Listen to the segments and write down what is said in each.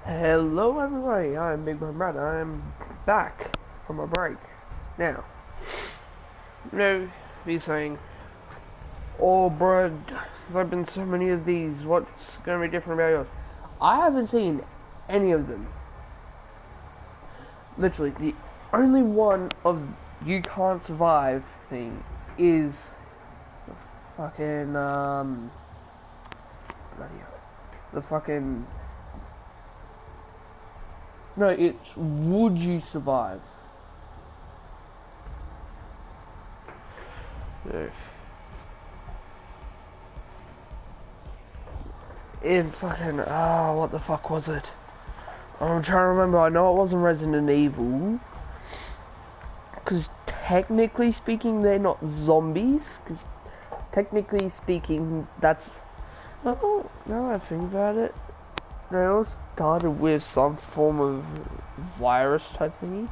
Hello everybody, I'm Big Bro Brad. I'm back from a break. Now, you're saying, oh Brad, there's been so many of these, what's going to be different about yours? I haven't seen any of them. Literally, the only one of You Can't Survive thing is fucking, bloody hell, the fucking... No, it's Would You Survive? Yeah. In fucking, what the fuck was it? I'm trying to remember. I know it wasn't Resident Evil, because technically speaking they're not zombies, because technically speaking that's... Oh, now I think about it, they all started with some form of virus type thingy.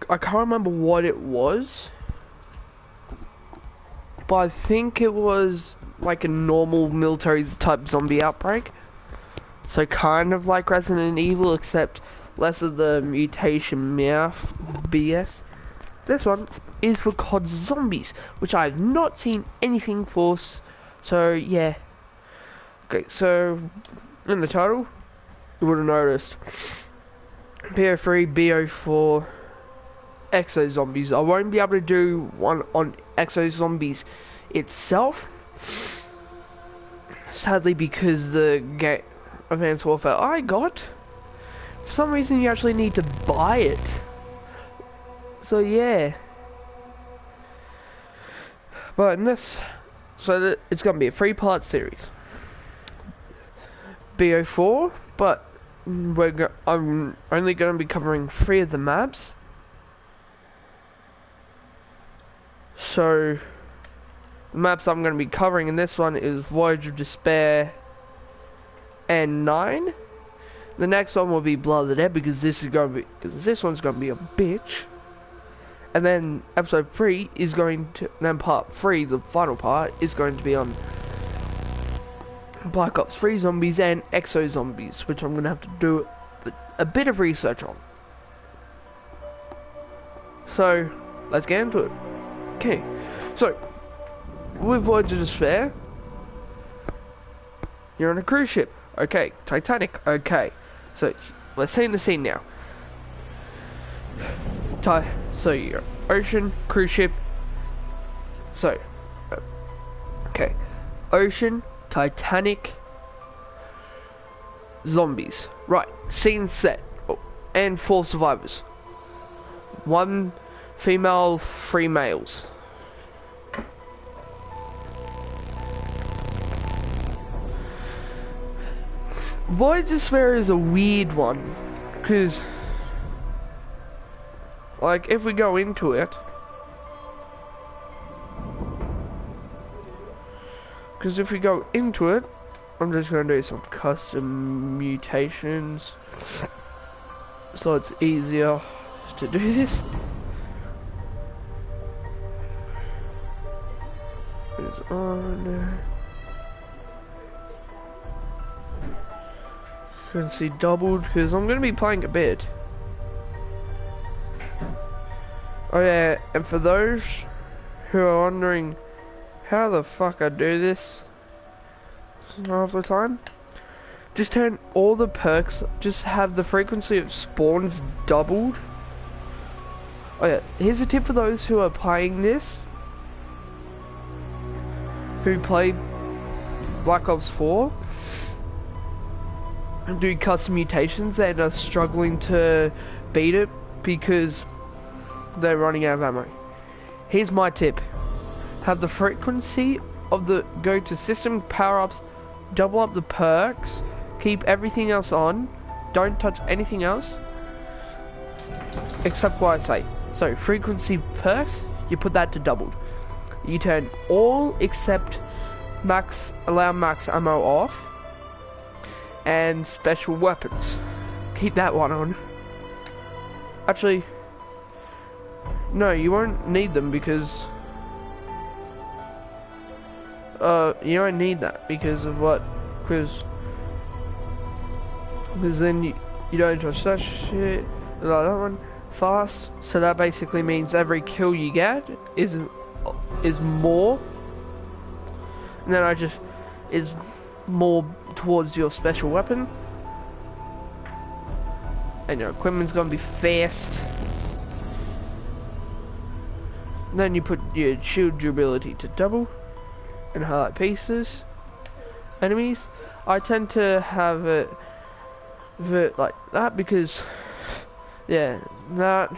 I can't remember what it was, but I think it was like a normal military type zombie outbreak. So kind of like Resident Evil, except less of the mutation mouth BS. This one is for COD Zombies, which I have not seen anything for, so yeah. Okay, so in the title, you would have noticed BO3, BO4, Exo Zombies. I won't be able to do one on Exo Zombies itself, sadly, because the game Advanced Warfare I got, for some reason you actually need to buy it. So yeah. But in this, so it's going to be a 3-part series. BO4, but I'm only going to be covering 3 of the maps. So, the maps I'm going to be covering in this one is Voyage of Despair and 9. The next one will be Blood of the Dead, because this one's going to be a bitch. And then episode 3 is going to, then part 3, the final part, is going to be on Black Ops 3 Zombies and Exo Zombies, which I'm going to have to do a bit of research on. So, let's get into it. Okay, so, with Voyage of Despair, you're on a cruise ship. Okay, Titanic. Okay, so let's see in the scene now. So you're ocean, cruise ship. So, okay, ocean, Titanic, zombies. Right, scene set. Oh, and 4 survivors. 1 female, 3 males. Voyage of Despair is a weird one, because, like, if we go into it, I'm just going to do some custom mutations, so it's easier to do this. It's on. You can see doubled, because I'm going to be playing a bit. Oh yeah, and for those who are wondering how the fuck I do this half the time, just turn all the perks, just have the frequency of spawns doubled. Oh yeah, here's a tip for those who are playing this, who played Black Ops 4 and do custom mutations and are struggling to beat it because they're running out of ammo. Here's my tip. Have the frequency of the go to system power-ups, double up the perks, keep everything else on, don't touch anything else except what I say. So frequency perks, you put that to doubled. You turn all except allow max ammo off, and special weapons, keep that one on. Actually, no, you won't need them, because You don't need that because of what? Because then you don't touch that shit. Like that one fast. So that basically means every kill you get is more. And then is more towards your special weapon. And your equipment's gonna be fast. And then you put your shield durability to double and highlight pieces. Enemies. I tend to have it like that because yeah, that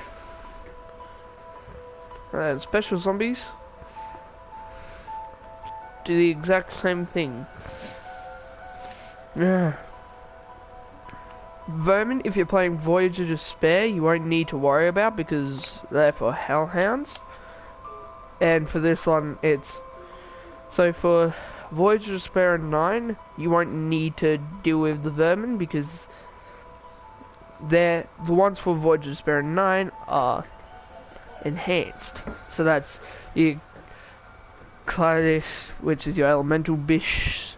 and special zombies do the exact same thing. Yeah. Vermin, if you're playing Voyage of Despair, you won't need to worry about because they're for hellhounds. And for this one, it's so for Voyage of Despair 9, you won't need to deal with the vermin because the ones for Voyage of Despair 9 are enhanced. So that's your Claris, which is your elemental bish,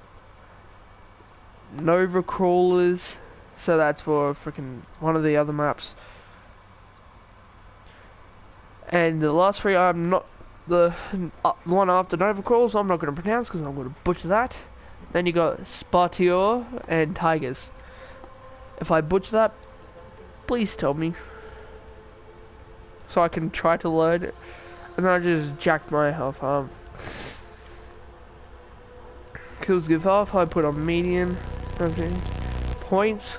Nova crawlers. So that's for freaking one of the other maps. And the last three, I'm not the one after Nova crawlers. I'm not going to pronounce because I'm going to butcher that. Then you got Spartior and Tigers. If I butcher that, please tell me, so I can try to learn it. And then I just jacked my health up. Kills give off. I put on medium. Okay. Points.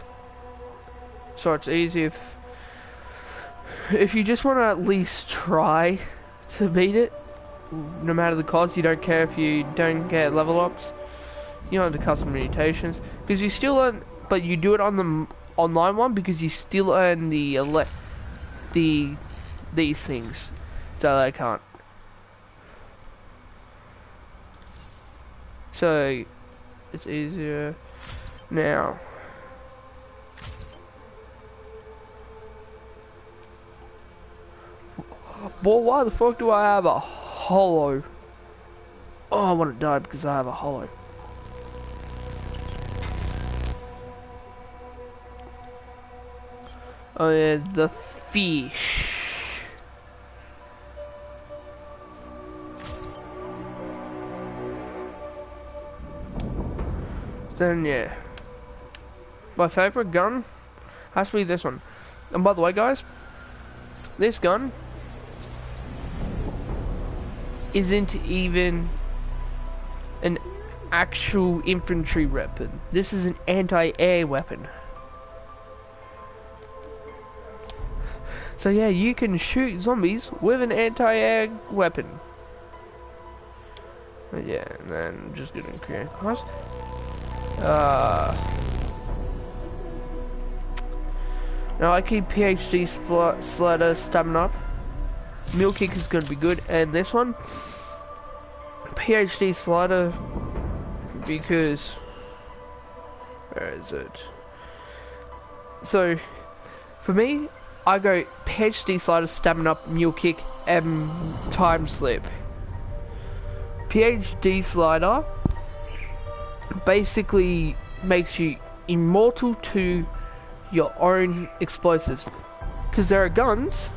So it's easy if you just want to at least try to beat it, no matter the cost. You don't care if you don't get level ups. You don't have the custom mutations because you still earn, but you do it on the online one because you still earn these things, so they can't. So it's easier now. Boy, why the fuck do I have a hollow? Oh, I want to die because I have a hollow. Oh yeah, the fish. Then yeah, my favorite gun has to be this one. And by the way, guys, this gun isn't even an actual infantry weapon. This is an anti-air weapon. So yeah, you can shoot zombies with an anti-air weapon. But yeah, and then I'm just gonna create class. Now I keep PhD slider stamina up. Mule kick is gonna be good, and this one PhD slider because where is it? So for me, I go PhD slider, stamina up, mule kick, and time slip. PhD slider basically makes you immortal to your own explosives, because there are guns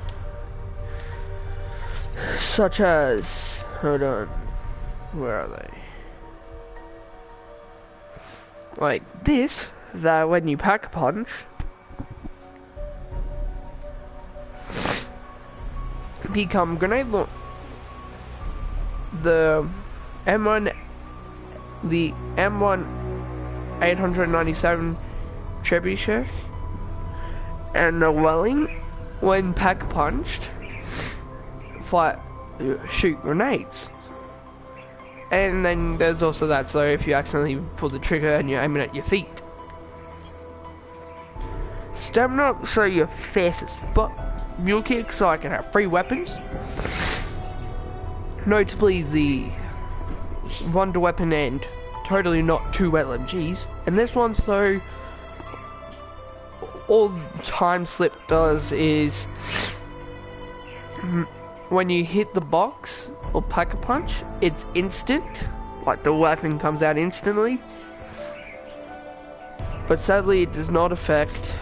such as, hold on, where are they? Like this, that when you pack a punch, become grenade launch. The M1 897 trebuchet and the Welling, when pack punched, shoot grenades. And then there's also that, so if you accidentally pull the trigger and you're aiming at your feet. Stamina, so you're fast as fuck. Mule kick, so I can have 3 weapons. Notably the wonder weapon and totally not 2 LMGs. And this one, so all the time slip does is when you hit the box or pack a punch, it's instant, like the weapon comes out instantly. But sadly it does not affect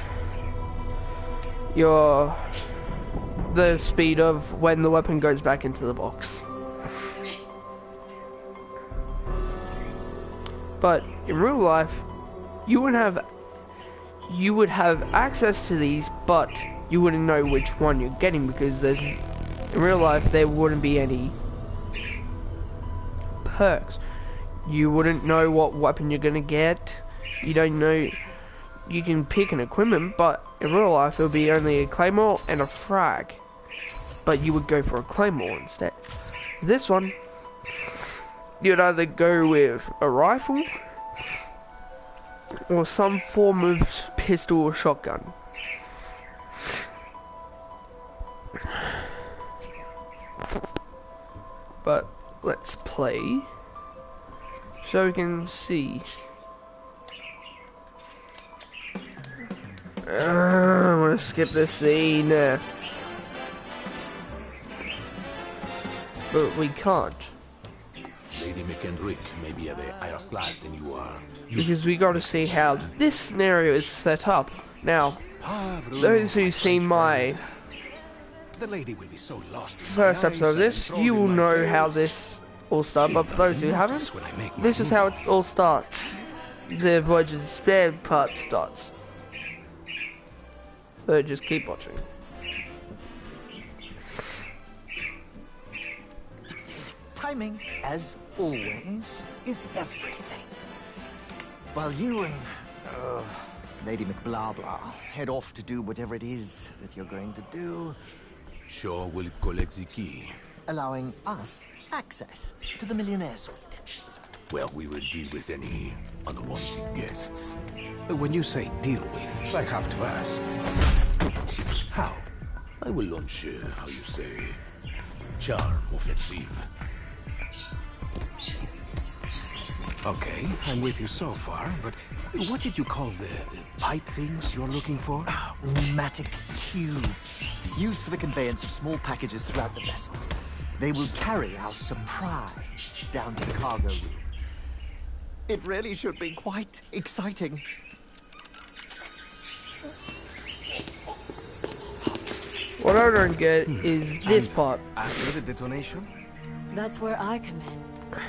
the speed of when the weapon goes back into the box. But in real life, you would have access to these, but you wouldn't know which one you're getting, because in real life there wouldn't be any perks. You wouldn't know what weapon you're gonna get. You don't know. You can pick an equipment, but in real life it'll be only a claymore and a frag. But you would go for a claymore instead. This one, you'd either go with a rifle or some form of pistol or shotgun. But let's play so we can see. I want to skip this scene, but we can't. Lady McKendrick may be at a higher class than you are. Because we got to see how this scenario is set up. Now, those who've seen my first episode of this, you will know how this all starts. But for those who haven't, this is how it all starts. The Voyage of Despair part starts. So just keep watching. Timing, as always, is everything. While you and Lady McBlahblah head off to do whatever it is that you're going to do, Shaw will collect the key. allowing us access to the Millionaire Suite. Well, we will deal with any unwanted guests. When you say deal with, I have to ask. How? I will launch, how you say, charm offensive. Okay, I'm with you so far, but what did you call the pipe things you're looking for? Pneumatic tubes, used for the conveyance of small packages throughout the vessel. They will carry our surprise down to the cargo room. It really should be quite exciting. What I don't get is this part. After the detonation? That's where I come in.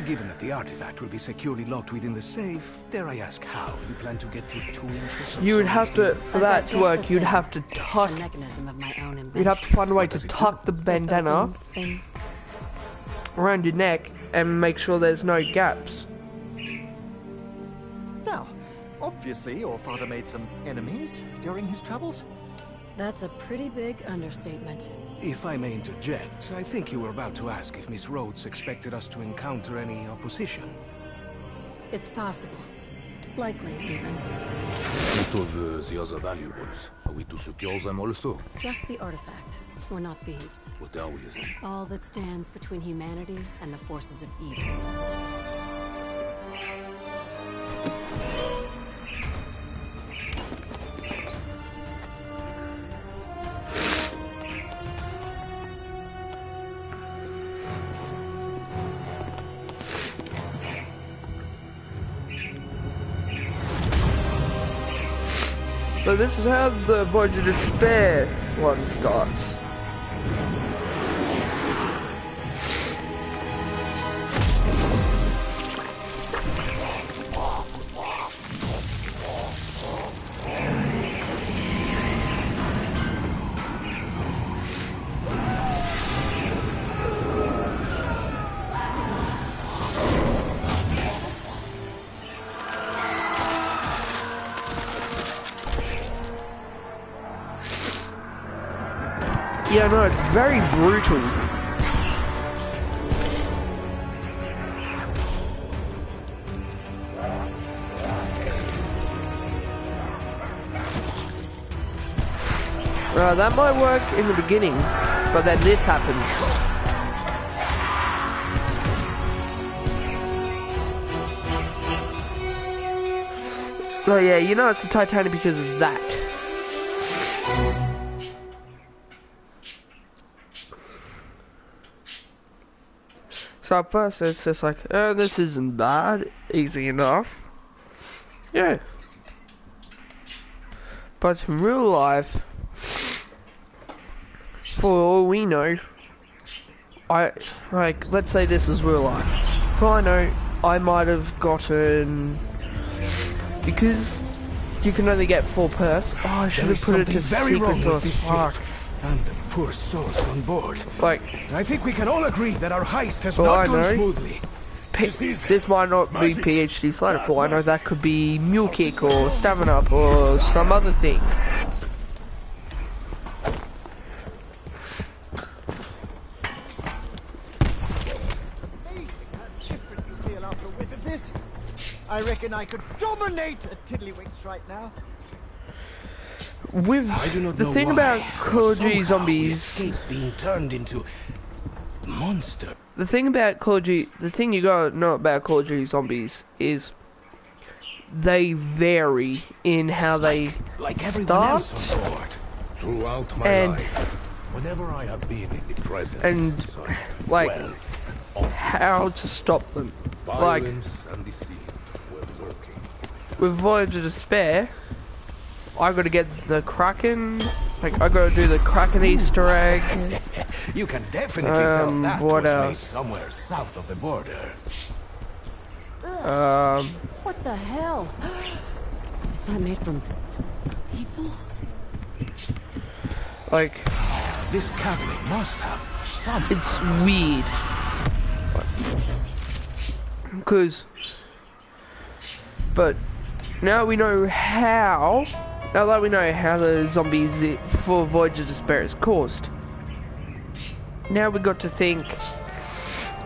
Given that the artifact will be securely locked within the safe, dare I ask how you plan to get through 2 inches of You would have to, solid for that to work, you'd have to tuck. A mechanism of my own invention. You'd have to find a way to does it tuck the bandana Opens things. around your neck and make sure there's no gaps. Now, obviously your father made some enemies during his travels. That's a pretty big understatement. steel. If I may interject, I think you were about to ask if Miss Rhodes expected us to encounter any opposition. It's possible. Likely, even. What of the other valuables? Are we to secure them also? Just the artifact. We're not thieves. What are we then? All that stands between humanity and the forces of evil. So this is how the Voyage of Despair one starts. Yeah, no, it's very brutal. That might work in the beginning, but then this happens. Oh yeah, you know it's the Titanic because of that. So at first it's just like, oh, this isn't bad, easy enough. Yeah. But in real life, for all we know, let's say this is real life. For all I know, I might have gotten, because you can only get 4 perks. Oh, I should have put it to secret source. Fuck. And the poor souls on board. Like, I think we can all agree that our heist has not gone smoothly. This might not be PhD Slider. For all I know, that could be Mule Kick or Stamina Up or some other thing. I reckon I could dominate a Tiddlywinks right now. With the thing about Call of Duty Zombies, being turned into monster. the thing you gotta know about Call of Duty Zombies is they vary in how they like everyone start else on board. Throughout my and life, whenever I have been in the presence and of such like wealth, how to stop them. Like violence and deceit were lurking. with Voyage of Despair, I gotta get the Kraken. Like I gotta do the Kraken Easter egg. You can definitely tell that what was made else? somewhere south of the border. What the hell? Is that made from people? Like This cabinet must have some. it's weird. But now we know how. Now that we know how the zombies for Voyage of Despair is caused, now we got to think: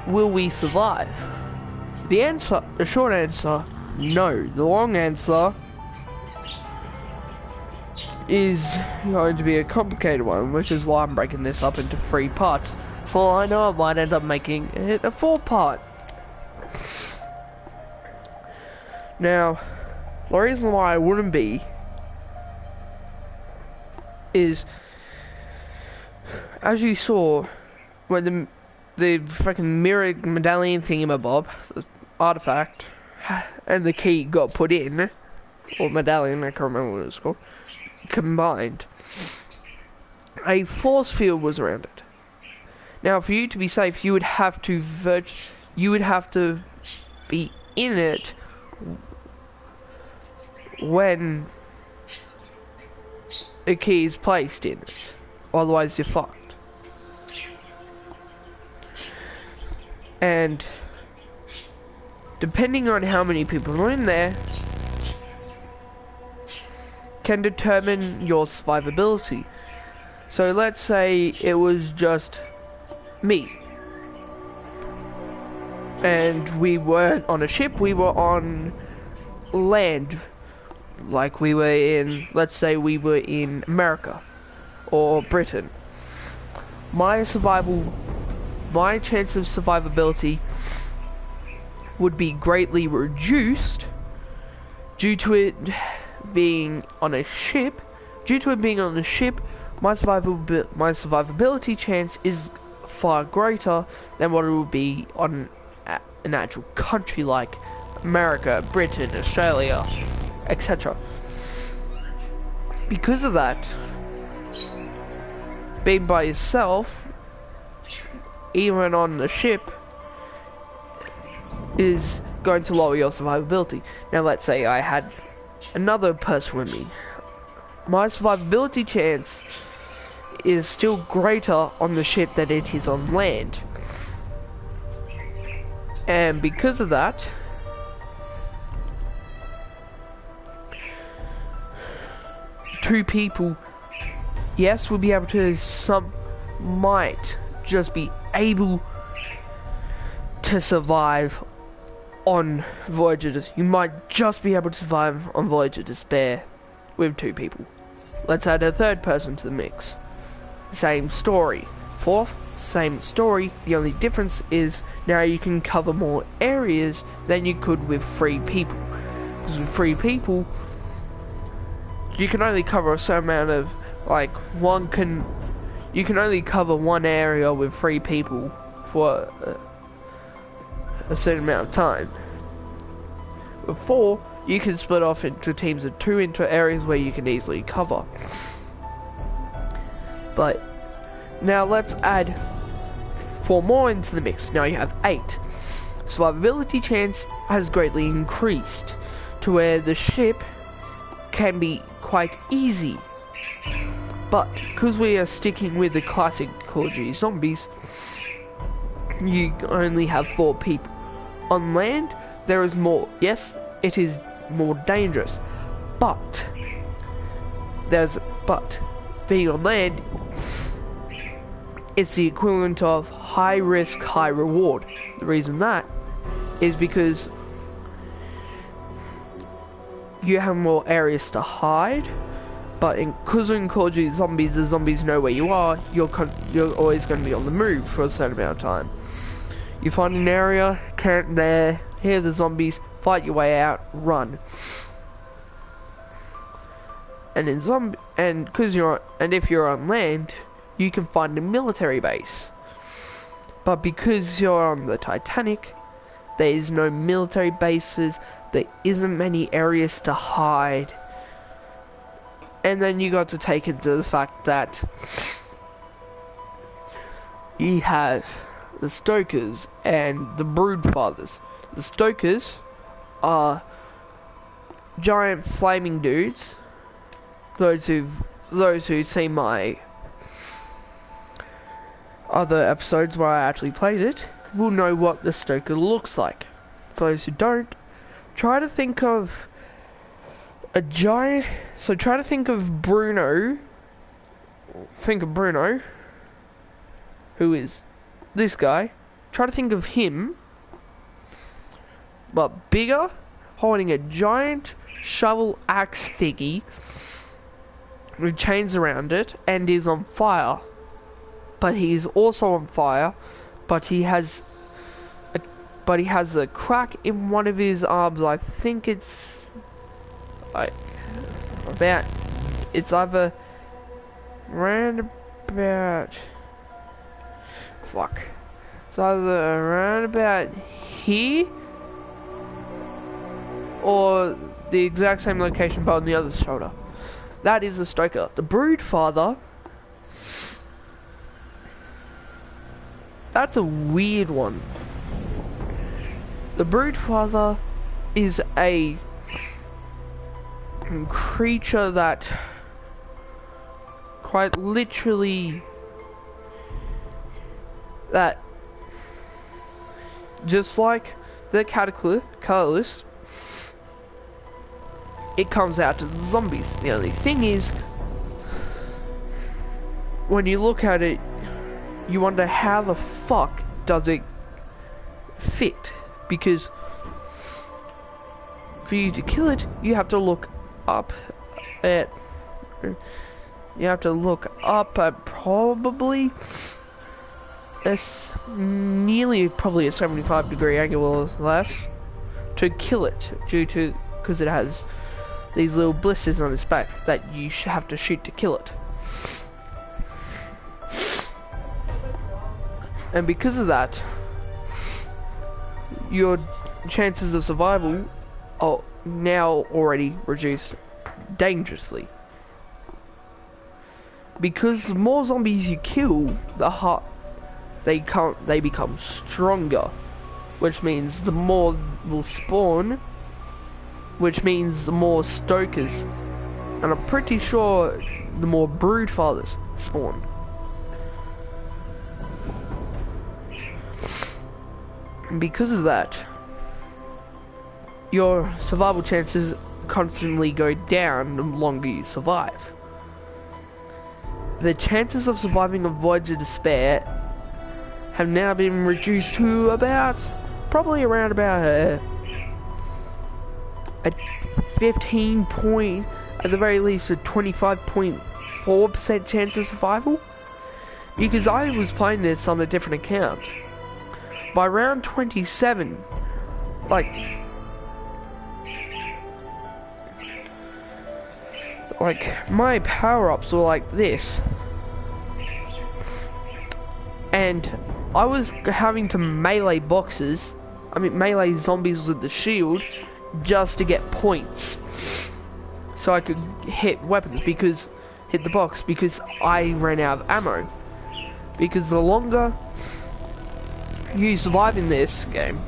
will we survive? The short answer, no. The long answer is going to be a complicated one, which is why I'm breaking this up into 3 parts. For all I know, I might end up making it a 4-part. Now, the reason why I wouldn't be is, as you saw, when the fucking mirror medallion thingamabob, the artifact, and the key got put in, or medallion, I can't remember what it was called, combined, a force field was around it. Now, for you to be safe, you would have to be in it when a key is placed in it, otherwise you're fucked. And depending on how many people are in there can determine your survivability. So let's say it was just me and we weren't on a ship, we were on land. Like we were in, let's say we were in America or Britain. My chance of survivability would be greatly reduced due to it being on a ship. Due to it being on a ship, my survivability chance is far greater than what it would be on an actual country like America, Britain, Australia, etc. Because of that, being by yourself, even on the ship, is going to lower your survivability. Now let's say I had another person with me. My survivability chance is still greater on the ship than it is on land. And because of that, two people, yes, will be able to, some might just be able to survive on Voyage of Despair. You might just be able to survive on Voyage of Despair with 2 people. Let's add a 3rd person to the mix. Same story. 4th, same story. The only difference is now you can cover more areas than you could with 3 people. Because with 3 people, you can only cover a certain amount of, like, you can only cover one area with 3 people for a certain amount of time. With 4, you can split off into teams of 2 into areas where you can easily cover. But now let's add 4 more into the mix. Now you have 8. Survivability chance has greatly increased to where the ship can be quite easy. But because we are sticking with the classic Call of Duty Zombies, you only have 4 people. On land, there is more. Yes, it is more dangerous, but being on land, it's the equivalent of high risk, high reward. The reason that is because you have more areas to hide, but because in Call of Duty Zombies, the zombies know where you are, you're always going to be on the move for a certain amount of time. You find an area, camp there, hear the zombies, fight your way out, run. And in if you're on land, you can find a military base. But because you're on the Titanic, there is no military bases, there isn't many areas to hide. And then you got to take into the fact that you have the Stokers and the Broodfathers. The Stokers are giant flaming dudes. Those who see my other episodes where I actually played it will know what the Stoker looks like. For those who don't, try to think of a giant. So try to think of Bruno. Think of Bruno, who is this guy. Try to think of him, but bigger, holding a giant shovel axe thingy with chains around it, and is on fire. But he's also on fire, but he has a crack in one of his arms. I think it's like about, it's either round about, fuck, it's either around about here or the exact same location but on the other shoulder. That is the Stoker. The Broodfather, that's a weird one. The Broodfather is a creature that quite literally, that just like the Catalyst, it comes out to the zombies. The only thing is, when you look at it, you wonder how the fuck does it fit? Because for you to kill it, you have to look up at, probably nearly probably a 75-degree angle or less to kill it, because it has these little blisters on its back that you have to shoot to kill it. And because of that, your chances of survival are now already reduced dangerously. Because the more zombies you kill, they become stronger, which means the more will spawn, which means the more Stokers, and I'm pretty sure the more Broodfathers spawn. And because of that, your survival chances constantly go down the longer you survive. The chances of surviving a Voyage of Despair have now been reduced to probably around about a 15 point, at the very least a 25.4% chance of survival. Because I was playing this on a different account. By round 27, like my power-ups were like this, and I was having to melee boxes melee zombies with the shield just to get points. So I could hit weapons hit the box because I ran out of ammo. Because the longer you survive in this game,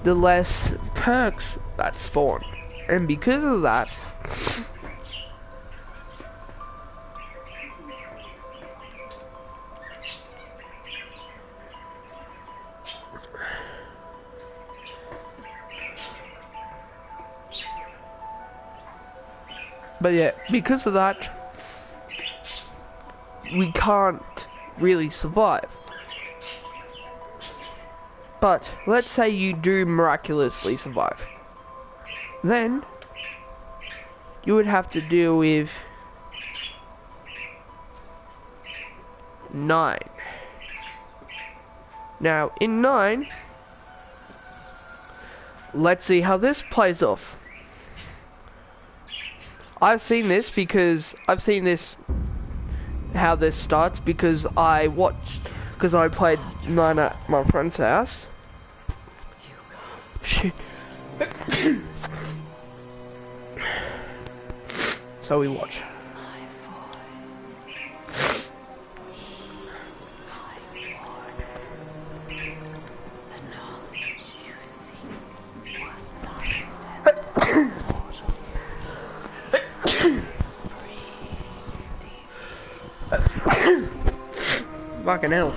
the less perks that spawn. And because of that, because of that, we can't really survive. But let's say you do miraculously survive. Then you would have to deal with 9. Now, in 9, let's see how this plays off. I've seen this how this starts because I played 9 at my friend's house. Shit. So we watch. Fucking hell.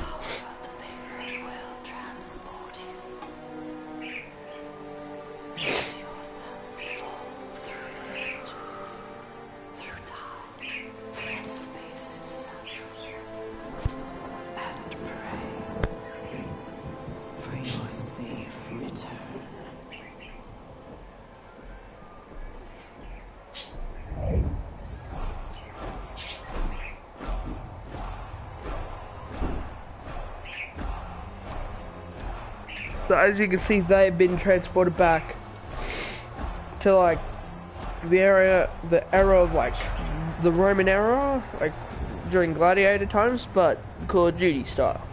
So as you can see, they've been transported back to like the era of like the Roman era, like during gladiator times, but Call of Duty style.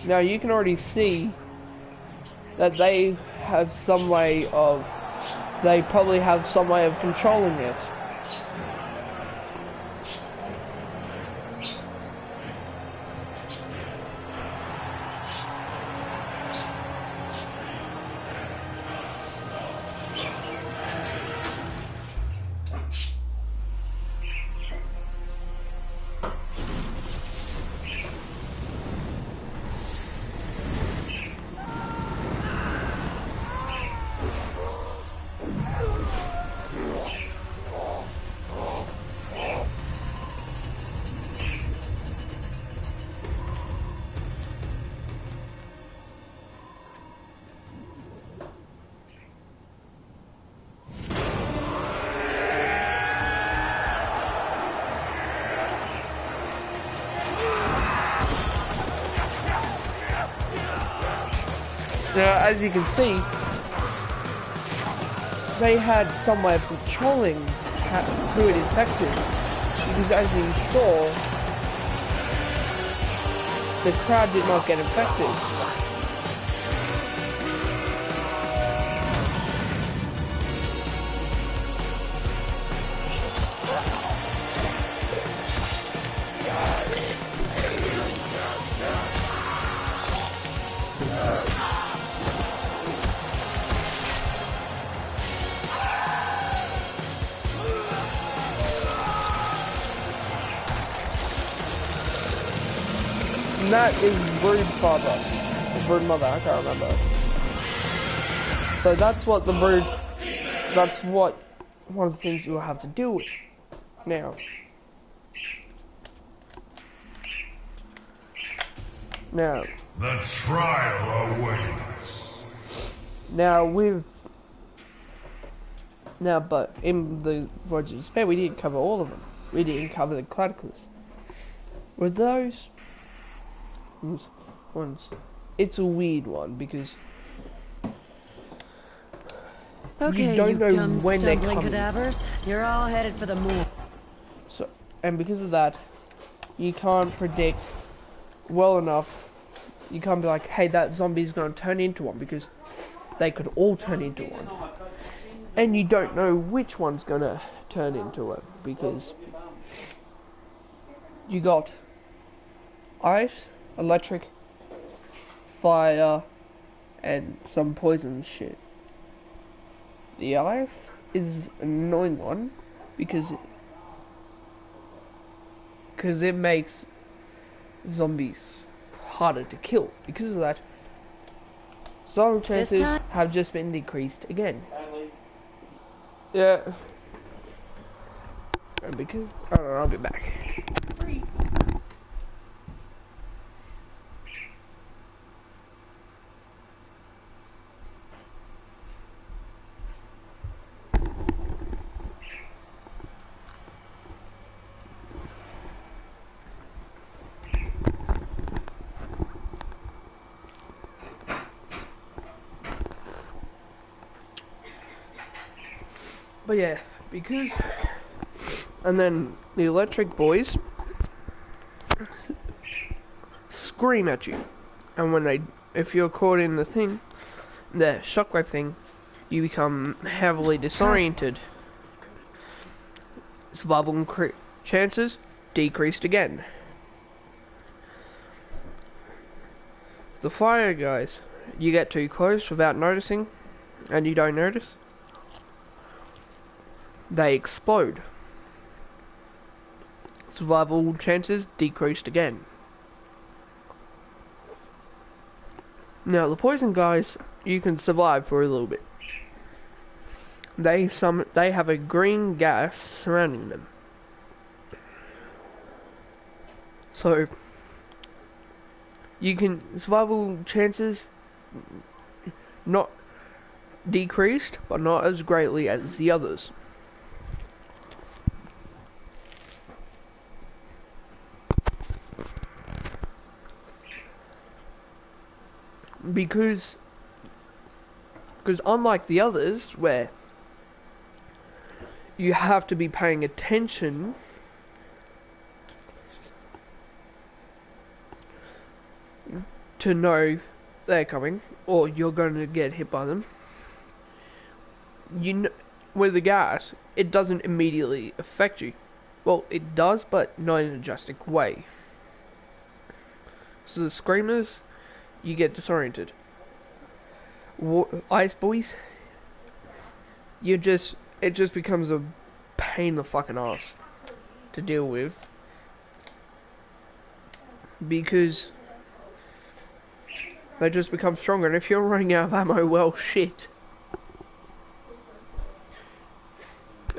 Now you can already see that they probably have some way of controlling it. Now, as you can see, they had some way of controlling who it infected, because as you saw, the crowd did not get infected. And that is brood mother, I can't remember. So that's what one of the things you will have to deal with. Now, the trial awaits. Now, but in the Voyage of Despair, we didn't cover all of them. We didn't cover the Cataclysm. With those ones, it's a weird one because Okay, you don't you know dumb when they're stumbling coming. cadavers. You're all headed for the moon. So, and because of that, you can't predict well enough. You can't be like, hey, that zombie's going to turn into one, because they could all turn into one. And you don't know which one's going to turn into it, because you got ice, electric, fire, and some poison shit. The ice is an annoying one, because it makes zombies harder to kill. Because of that, survival chances have just been decreased again. Yeah. And because I don't know, I'll be back. But yeah, because, and then the electric boys scream at you, and when if you're caught in the thing, the shockwave thing, you become heavily disoriented. Survival chances decreased again. The fire guys, you get too close without noticing, and you don't notice, they explode. Survival chances decreased again. Now the poison guys, you can survive for a little bit. They have a green gas surrounding them. So you can survival chances not decreased, but not as greatly as the others. Because unlike the others, where you have to be paying attention to know they're coming, or you're going to get hit by them, with the gas, it doesn't immediately affect you. Well, it does, but not in a drastic way. So the screamers, you get disoriented. Ice boys, it just becomes a pain in the fucking ass to deal with, because they just become stronger, and if you're running out of ammo, well, shit.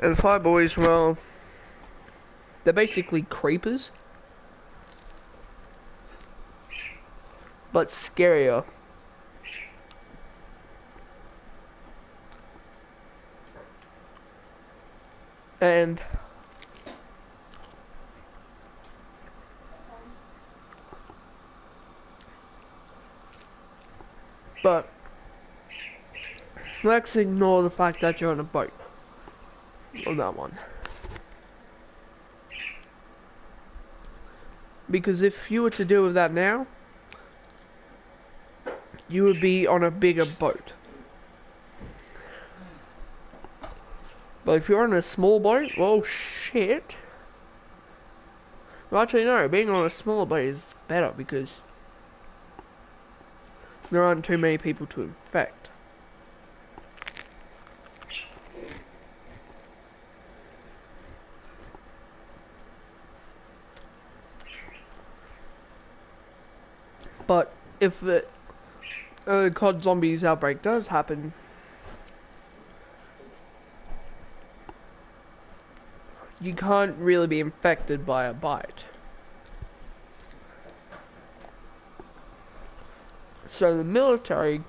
And fire boys, well, they're basically creepers, but scarier. And but let's ignore the fact that you're on a boat on that one, because if you were to deal with that now, you would be on a bigger boat. But if you're on a small boat, well, shit. Well, actually, no, being on a smaller boat is better, because there aren't too many people to infect. But if the COD Zombies outbreak does happen, you can't really be infected by a bite. So the military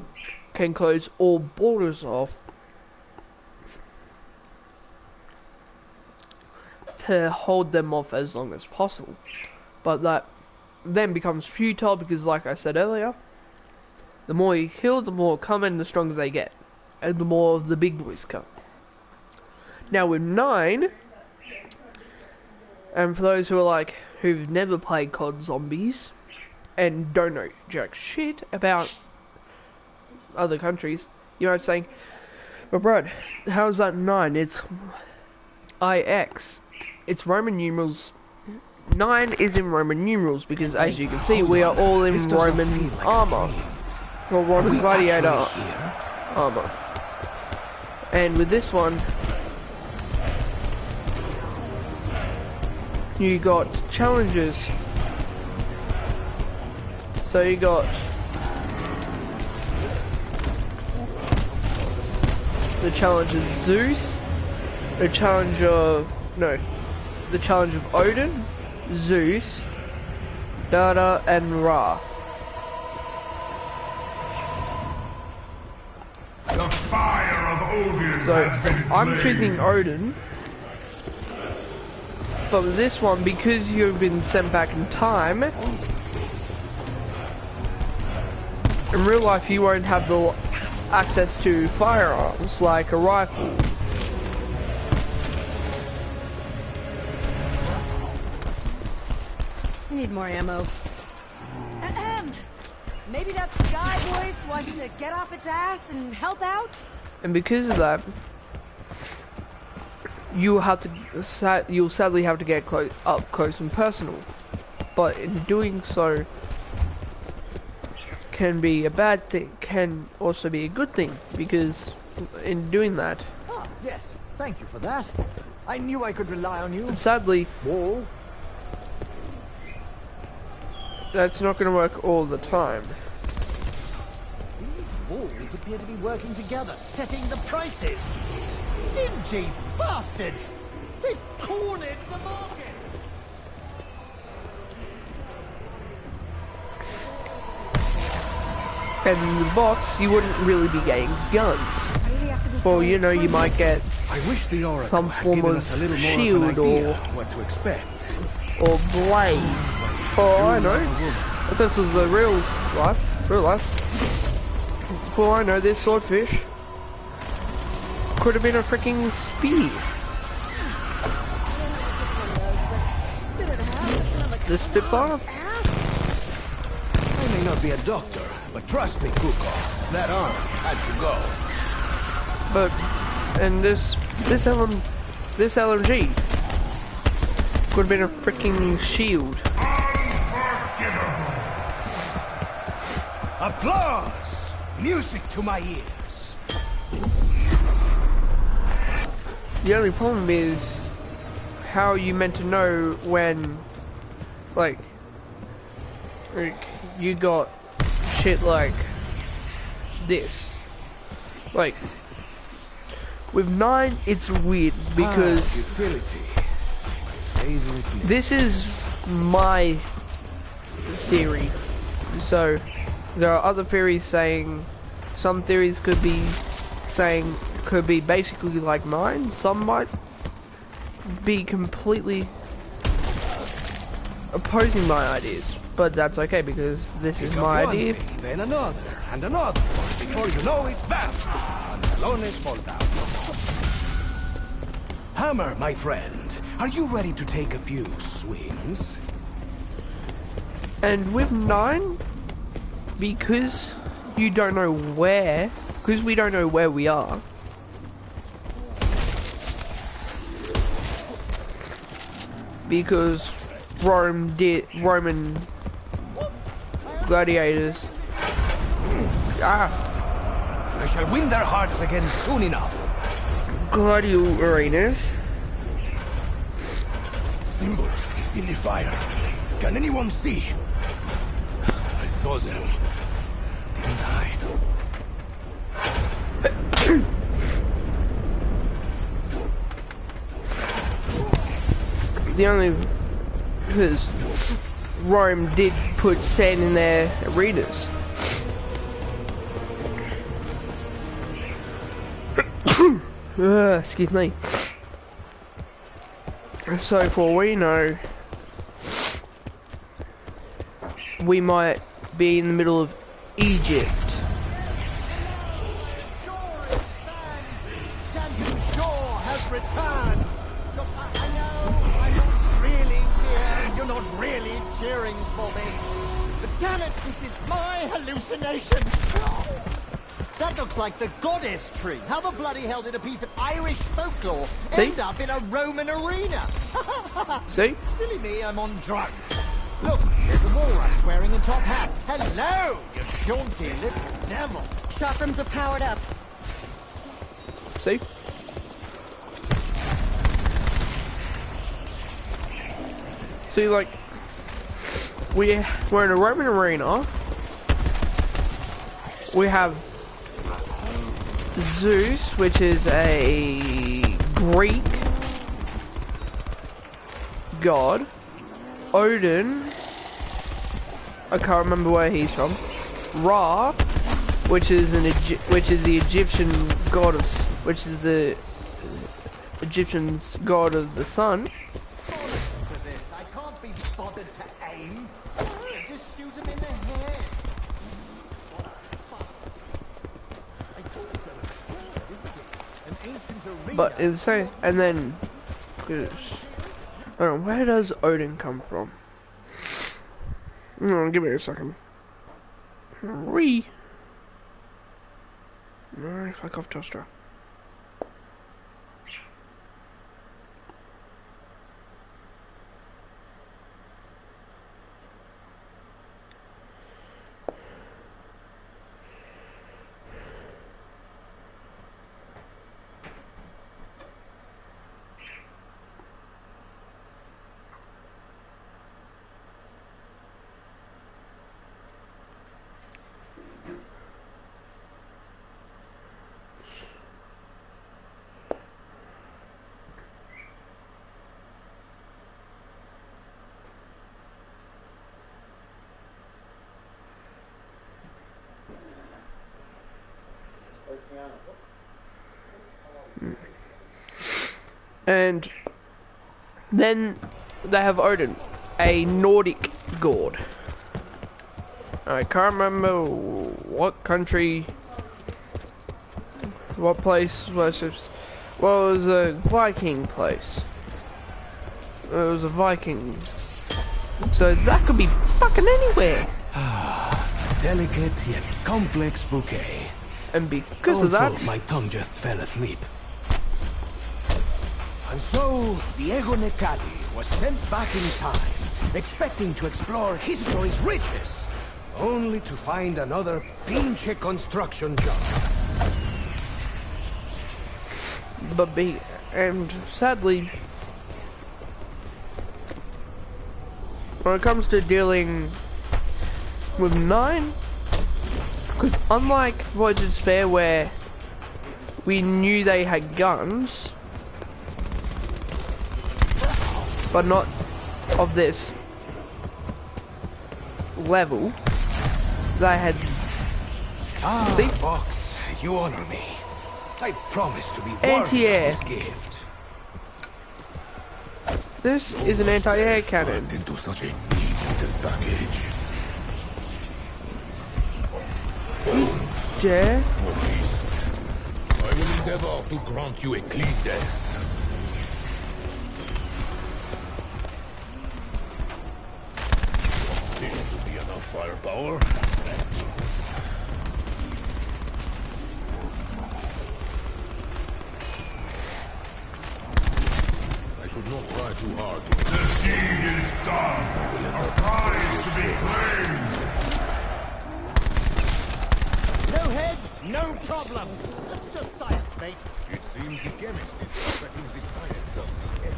can close all borders off to hold them off as long as possible. But that then becomes futile because, like I said earlier, the more you kill, the more come and the stronger they get. And the more of the big boys come. Now with 9, and for those who are like, who've never played COD Zombies, and don't know jack shit about other countries, you might be saying, but Brad, how's that 9? It's IX. It's Roman numerals. 9 is in Roman numerals because, as you can see, we are all in Roman armor. Or Roman gladiator armor. And with this one, you got challenges. So you got the challenge of Zeus, the challenge of Odin, Zeus, Dada, and Ra. The fire of Odin So has been I'm blamed. choosing Odin, but with this one, because you've been sent back in time, in real life you won't have the access to firearms like a rifle. Need more ammo. Ahem. Maybe that Sky Voice wants to get off its ass and help out? And because of that, you'll sadly have to get up close and personal. But in doing so can be a bad thing, can also be a good thing, because in doing that, Ah, yes. Thank you for that. I knew I could rely on you. sadly, Wall. that's not going to work all the time. These walls appear to be working together, setting the prices. Stingy bastards! They've cornered the market! And in the box, you wouldn't really be getting guns. Well, you know, you might get I wish the Oracle some had form given of us a little more shield of an idea or- what to expect. or blade. Oh, I know. If this was a real life. For I know, this swordfish could have been a freaking spear. The Spitfire? I may not be a doctor, but trust me, Kuko, that arm had to go. But, and this LMG could have been a freaking shield. Applause! Music to my ears. The only problem is, how are you meant to know when, like you got shit like this. Like, with 9, it's weird because utility. My favorite. this is my theory. So, there are other theories saying, some theories could be saying, could be basically like 9, some might be completely opposing my ideas, but that's okay because this is my One idea. thing, then another, and another. Before you know it, bam! Pantalones fall down. Hammer, my friend, are you ready to take a few swings? And with 9, because you don't know where, because we don't know where we are, because Roman gladiators. I shall win their hearts again soon enough. Gladiator arenas. Symbols in the fire. Can anyone see? I saw them. And I... The only, because Rome did put sand in their arenas. Excuse me. So for all we know, we might be in the middle of Egypt. Has returned. Look, I know I'm not really here. You're not really cheering for me. But damn it, this is my hallucination. That looks like the goddess tree. How the bloody hell did a piece of Irish folklore end up in a Roman arena? See? Silly me, I'm on drugs. Look, there's a walrus wearing a top hat. Hello, you jaunty little devil. Shot rooms are powered up. See? See, like, we're in a Roman arena. We have Zeus, which is a Greek god. Odin, I can't remember where he's from. Ra, which is the Egyptian god of, which is the Egyptian's god of the sun. I can't be bothered to aim. Just shoot him in the head. But insane, and then, I don't know, where does Odin come from? Give me a second. No, fuck off, Toaster. And then they have Odin, a Nordic god. I can't remember what country, what place worships. Well, it was a Viking place. It was a Viking. So that could be fucking anywhere. Delicate yet complex bouquet. And because of that, my tongue just fell asleep. And so, Diego Necali was sent back in time, expecting to explore history's riches, only to find another pinche construction job. and sadly, when it comes to dealing with 9, because unlike Voyager's Fair where we knew they had guns, but not of this level, they had... See? Box, you honor me. I promise to be worthy Anti-air. of this gift. This is an anti-air cannon. Into such a neat little package. Yeah. Beast, I will endeavor to grant you a clean death. This should be enough firepower. I should not try too hard to... The deed is done. A prize to be claimed. No head, no problem. That's just science, mate. It seems the chemist is expecting the science of the end.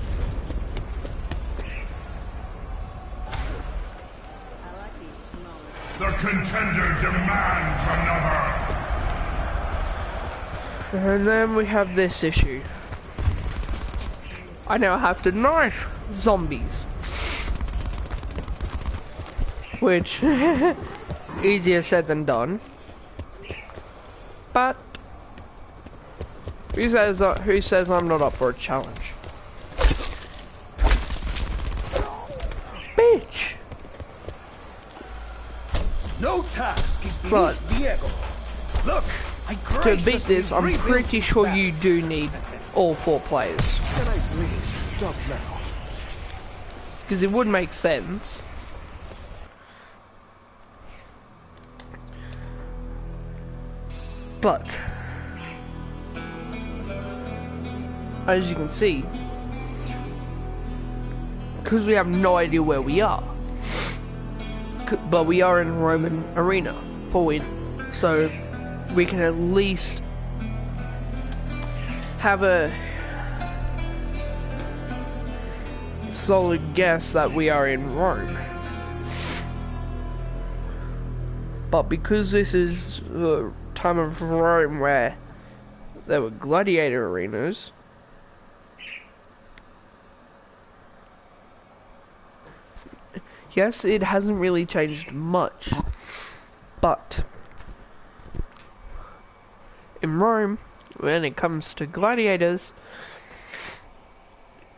I like these smaller. The contender demands another. And then we have this issue. I now have to knife zombies. Which, easier said than done. But, who says I'm not up for a challenge? task is But beneath Diego. Look, I to beat graciously this, I'm rebuilt pretty his sure back. you do need all 4 players. Can I please stop now? Because it would make sense. But as you can see, because we have no idea where we are, but we are in Roman arena for win, so we can at least have a solid guess that we are in Rome. But because this is the time of Rome where there were gladiator arenas, yes, it hasn't really changed much, but in Rome, when it comes to gladiators,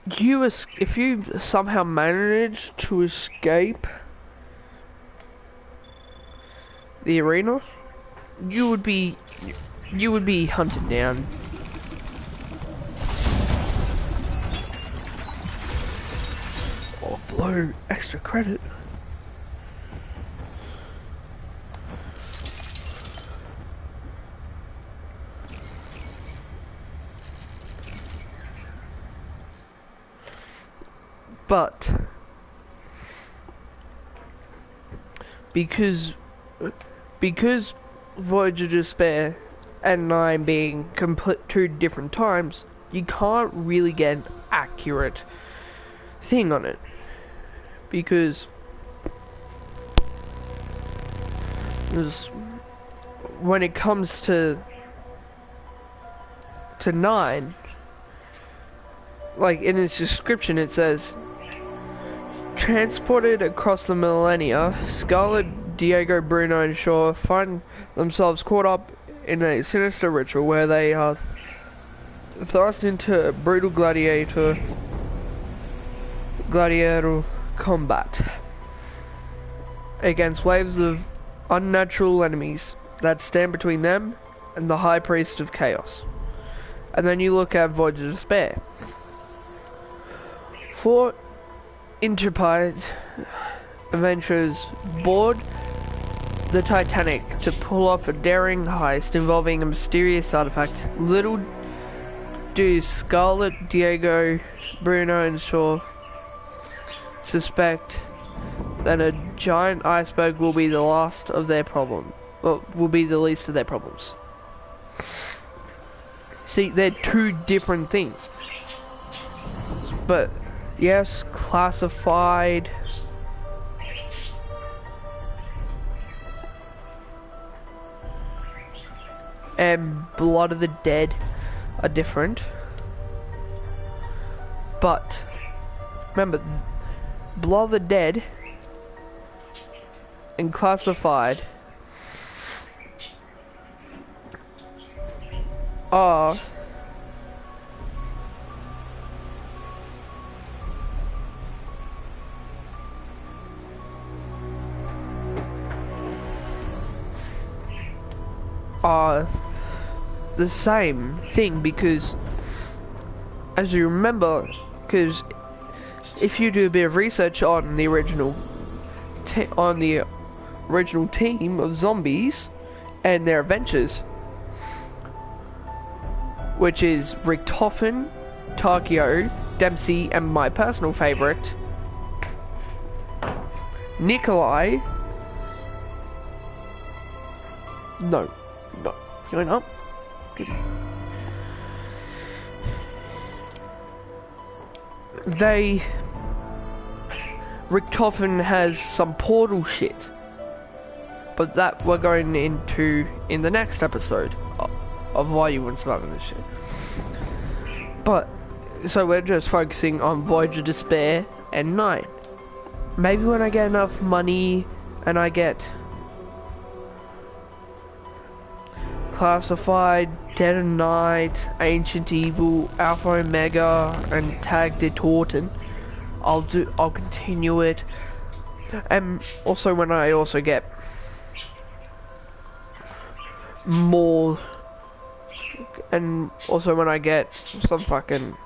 if you somehow manage to escape the arena, you would be hunted down. Or blow extra credit. But because Voyage of Despair and 9 being complete 2 different times, you can't really get an accurate thing on it, because when it comes to 9, like in its description it says, transported across the millennia, Scarlet, Diego, Bruno and Shaw find themselves caught up in a sinister ritual where they are thrust into a brutal gladiator combat against waves of unnatural enemies that stand between them and the High Priest of Chaos. And then you look at Voyage of Despair. 4 intrepid adventurers board the Titanic to pull off a daring heist involving a mysterious artifact. Little do Scarlet, Diego, Bruno and Shaw suspect that a giant iceberg will be the last of their problem. Well, will be the least of their problems. See, they're 2 different things. But yes, classified. And Blood of the Dead are different. But remember, Blood of the Dead and Classified are the same thing, because as you remember, because if you do a bit of research on the original team of zombies and their adventures, which is Richtofen, Takio, Dempsey, and my personal favorite, Nikolai. No, going up. Good. Richtofen has some portal shit, but that we're going into in the next episode of why you wouldn't survive in this shit. But so we're just focusing on Voyage of Despair and 9. Maybe when I get enough money and I get Classified, Dead of Night, Ancient Evil, Alpha Omega, and Tag de Torten, I'll continue it. And also when I also get more, and also when I get some fucking,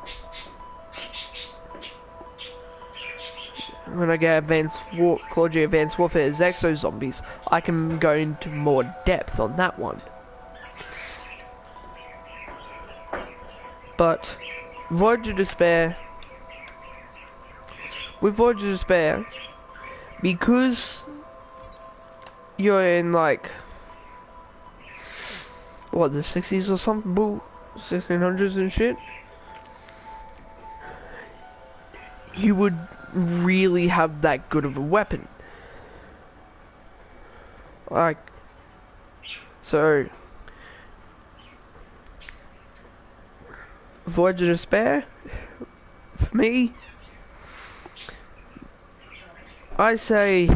when I get Call of Duty Advanced Warfare's Exo Zombies, I can go into more depth on that one. But Voyage of Despair, with Voyage of Despair, because you're in like, what, the 60s or something, 1600s and shit, you would really have that good of a weapon. Like, so Voyage of Despair, for me, I say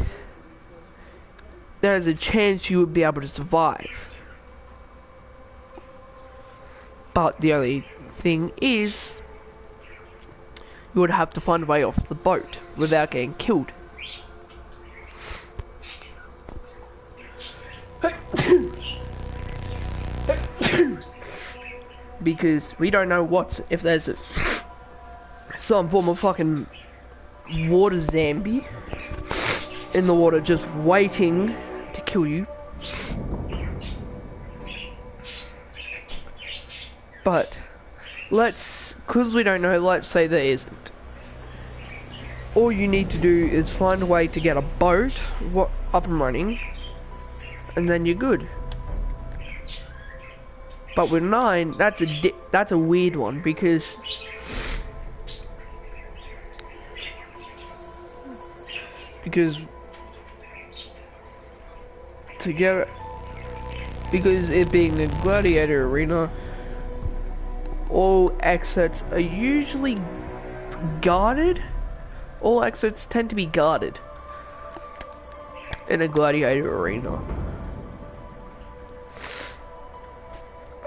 there's a chance you would be able to survive. But the only thing is, you would have to find a way off the boat without getting killed. Because we don't know if there's some form of fucking water zombie in the water just waiting to kill you. But because we don't know, let's say there isn't. All you need to do is find a way to get a boat up and running, and then you're good. But with 9, that's a weird one, because it being a gladiator arena, all exits are usually guarded. All exits tend to be guarded in a gladiator arena.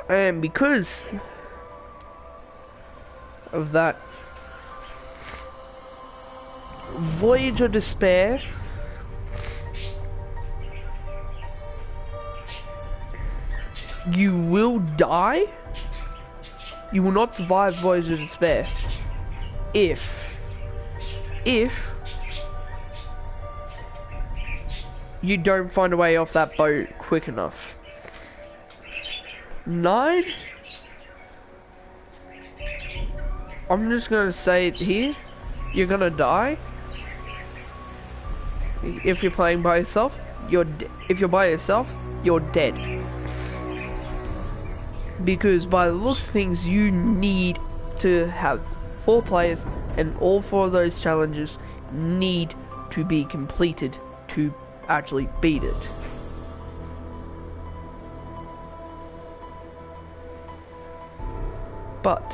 And because of that, Voyage of Despair you will die. You will not survive Voyage of Despair if you don't find a way off that boat quick enough. 9, I'm just gonna say it here, you're gonna die. If you're playing by yourself, if you're by yourself, you're dead. Because by the looks of things, you need to have 4 players, and all 4 of those challenges need to be completed to actually beat it. But,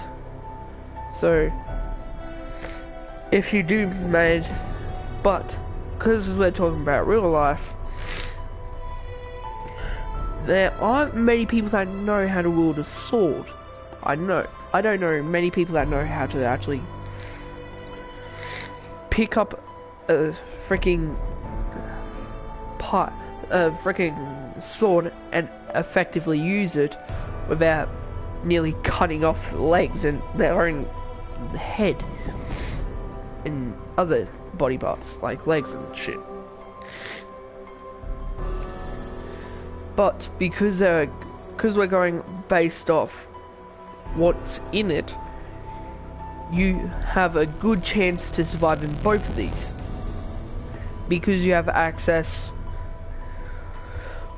so, if you do manage, but, because we're talking about real life, there aren't many people that know how to wield a sword. I don't know many people that know how to actually pick up a freaking sword and effectively use it without nearly cutting off legs and their own head and other body parts like legs and shit. But because we're going based off what's in it, you have a good chance to survive in both of these, because you have access.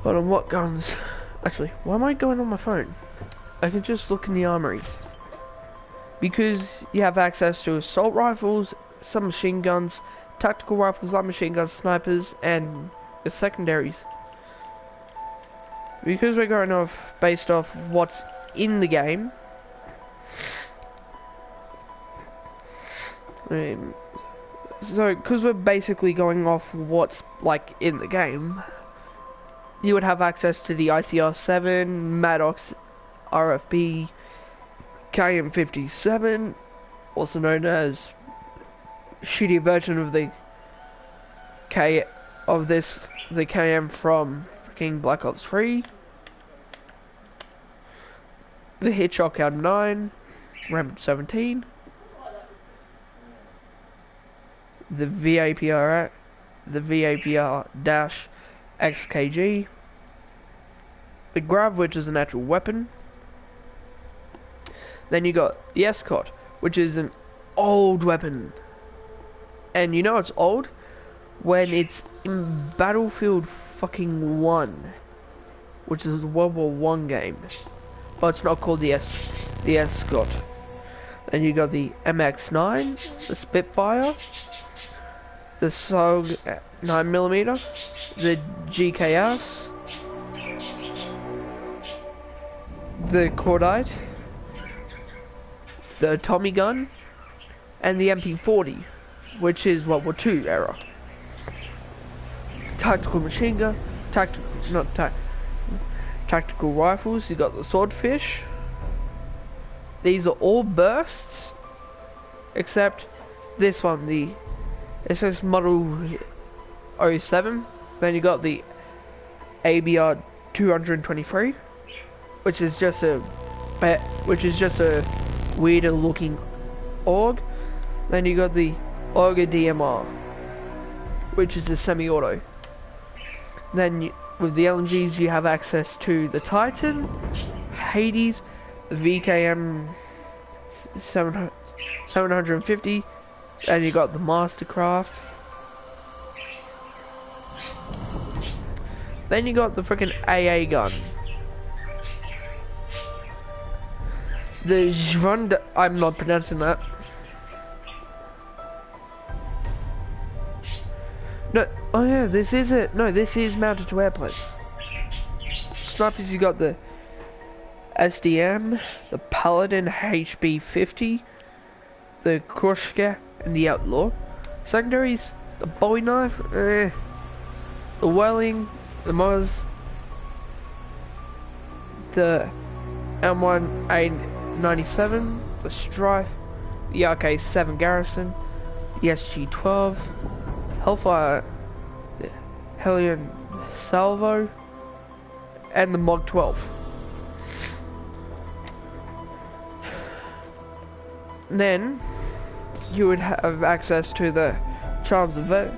Hold on, what guns? Actually, why am I going on my phone? I can just look in the armory. Because you have access to assault rifles, some machine guns, tactical rifles, light machine guns, snipers, and the secondaries. Because we're going off based off what's in the game, so because we're basically going off what's like in the game, you would have access to the ICR-7, Maddox RFB, KM57, also known as shitty version of the KM from Black Ops 3, the Hitchcock R9, Ram 17, the VAPR-XKG, the Grav, which is an actual weapon. Then you got the Escort, which is an old weapon. And you know it's old when it's in Battlefield fucking 1, which is the World War 1 game. But it's not called the Escort. Then you got the MX9, the Spitfire, the SOG 9mm, the GKS, the Cordite, the Tommy gun, and the MP40, which is World War II era. Tactical machine gun, tactical rifles. You got the Swordfish. These are all bursts, except this one, it says model 07. Then you got the ABR 223, which is just a weirder looking AUG. Then you got the Auger DMR, which is a semi-auto. Then with the LMGs you have access to the Titan, Hades, the VKM 750, and you got the Mastercraft. Then you got the freaking AA gun. The Jvund, I'm not pronouncing that. No, oh yeah, this is it. No, this is mounted to airplanes. Snipers, you got the SDM, the Paladin HB50, the Krushka, and the Outlaw. Secondaries, the Bowie knife, the Welling, the Moz, the M1A97, the Strife, the RK7 Garrison, the SG12, Hellfire, the Hellion Salvo, and the Mod 12. Then you would have access to the Charms of the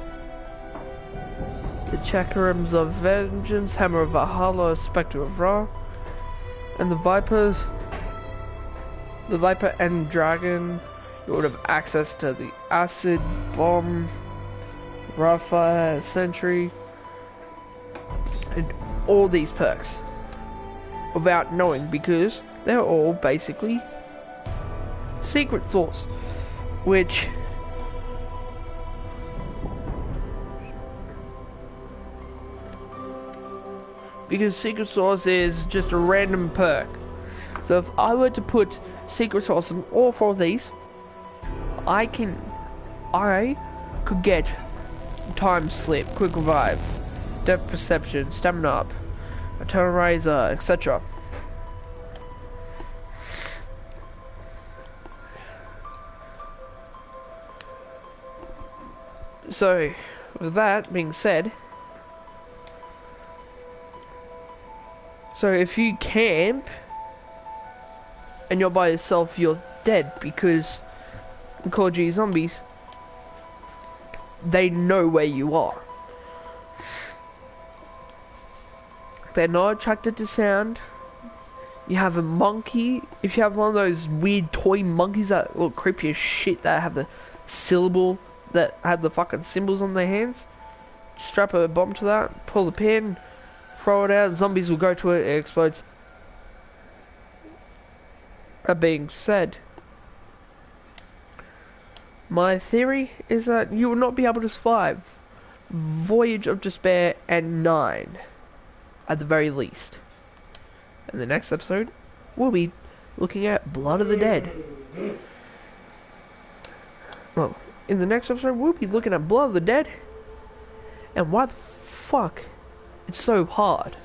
Chakrams of Vengeance, Hammer of Valhalla, Spectre of Ra, and the Viper and Dragon. You would have access to the Acid Bomb, Rawfire, Sentry, and all these perks without knowing, because they're all basically secret source, which because secret source is just a random perk. So if I were to put secret source on all four of these, I could get time slip, quick revive, depth perception, stamina up, eternal razor, etc. So with that being said, so if you camp and you're by yourself, you're dead, because in Call of Duty Zombies, they know where you are. They're not attracted to sound. You have a monkey. If you have one of those weird toy monkeys that look creepy as shit, that have the syllable, that have the fucking symbols on their hands, strap a bomb to that, pull the pin, throw it out, zombies will go to it, it explodes. That being said, my theory is that you will not be able to survive Voyage of Despair and 9, at the very least. In the next episode, we'll be looking at Blood of the Dead. Well, in the next episode, we'll be looking at Blood of the Dead, and why the fuck it's so hard.